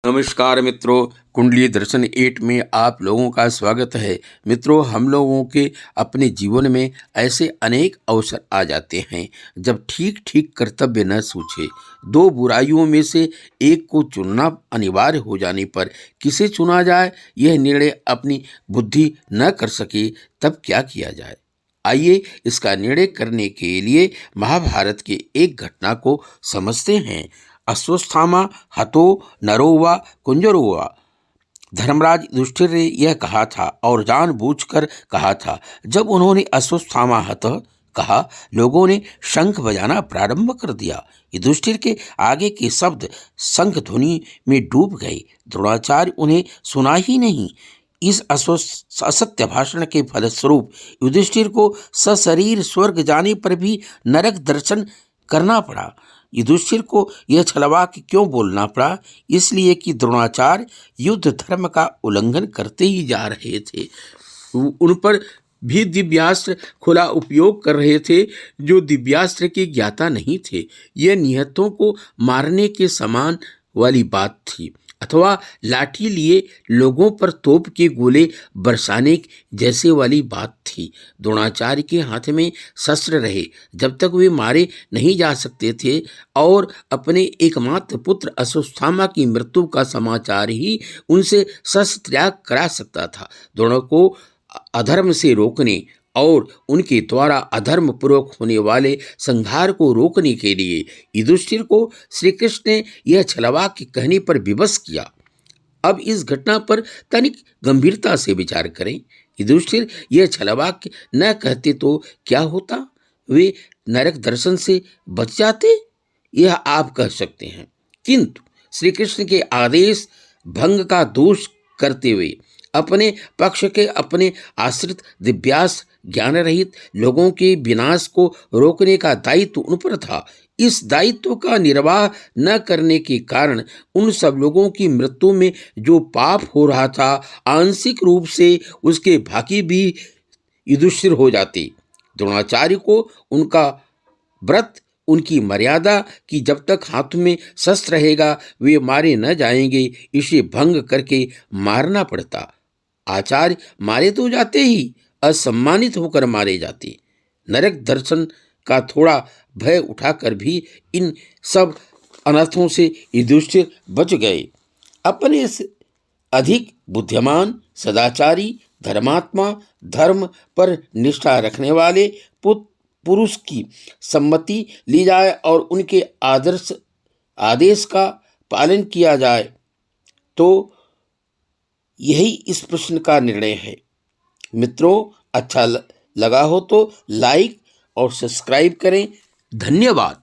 नमस्कार मित्रों, कुंडली दर्शन 8 में आप लोगों का स्वागत है। मित्रों, हम लोगों के अपने जीवन में ऐसे अनेक अवसर आ जाते हैं जब ठीक ठीक कर्तव्य न सूझे। दो बुराइयों में से एक को चुनना अनिवार्य हो जाने पर किसे चुना जाए, यह निर्णय अपनी बुद्धि न कर सके तब क्या किया जाए। आइए इसका निर्णय करने के लिए महाभारत के एक घटना को समझते हैं। अश्वत्थामा हतो नरो वा कुंजरो वा। धर्मराज युधिष्ठिर ने यह कहा था और जानबूझकर कहा था। जब उन्होंने अश्वत्थामा हत कहा, लोगों ने शंख बजाना प्रारंभ कर दिया। युधिष्ठिर के आगे के शब्द शंख ध्वनि में डूब गए। द्रोणाचार्य उन्हें सुना ही नहीं। इस असत्य भाषण के फलस्वरूप युधिष्ठिर को सशरीर स्वर्ग जाने पर भी नरक दर्शन करना पड़ा। युधिष्ठिर को यह छलवा के क्यों बोलना पड़ा? इसलिए कि द्रोणाचार्य युद्ध धर्म का उल्लंघन करते ही जा रहे थे। उन पर भी दिव्यास्त्र खुला उपयोग कर रहे थे जो दिव्यास्त्र के ज्ञाता नहीं थे। यह निहत्थों को मारने के समान वाली बात थी, अथवा लाठी लिए लोगों पर तोप के गोले बरसाने जैसे वाली बात थी। द्रोणाचार्य के हाथ में शस्त्र रहे जब तक वे मारे नहीं जा सकते थे, और अपने एकमात्र पुत्र अश्वत्थामा की मृत्यु का समाचार ही उनसे शस्त्र त्याग करा सकता था। द्रोण को अधर्म से रोकने और उनके द्वारा अधर्म पूर्वक होने वाले संहार को रोकने के लिए युधिष्ठिर को श्री कृष्ण ने यह छलवा के कहने पर विवश किया। अब इस घटना पर तनिक गंभीरता से विचार करें। युधिष्ठिर यह छलवा न कहते तो क्या होता? वे नरक दर्शन से बच जाते, यह आप कह सकते हैं। किंतु श्री कृष्ण के आदेश भंग का दोष करते हुए अपने पक्ष के अपने आश्रित दिव्यास ज्ञान रहित लोगों के विनाश को रोकने का दायित्व उन पर था। इस दायित्व का निर्वाह न करने के कारण उन सब लोगों की मृत्यु में जो पाप हो रहा था, आंशिक रूप से उसके भागी भी युधिष्ठिर हो जाते। द्रोणाचार्य को उनका व्रत, उनकी मर्यादा कि जब तक हाथ में शस्त्र रहेगा वे मारे न जाएंगे, इसे भंग करके मारना पड़ता। आचार्य मारे तो जाते ही असम्मानित होकर मारे जाते। नरक दर्शन का थोड़ा भय उठाकर भी इन सब अनर्थों से युधिष्ठिर बच गए। अपने से अधिक बुद्धिमान, सदाचारी, धर्मात्मा, धर्म पर निष्ठा रखने वाले पुरुष की सम्मति ली जाए और उनके आदेश का पालन किया जाए, तो यही इस प्रश्न का निर्णय है। मित्रों, अच्छा लगा हो तो लाइक और सब्सक्राइब करें। धन्यवाद।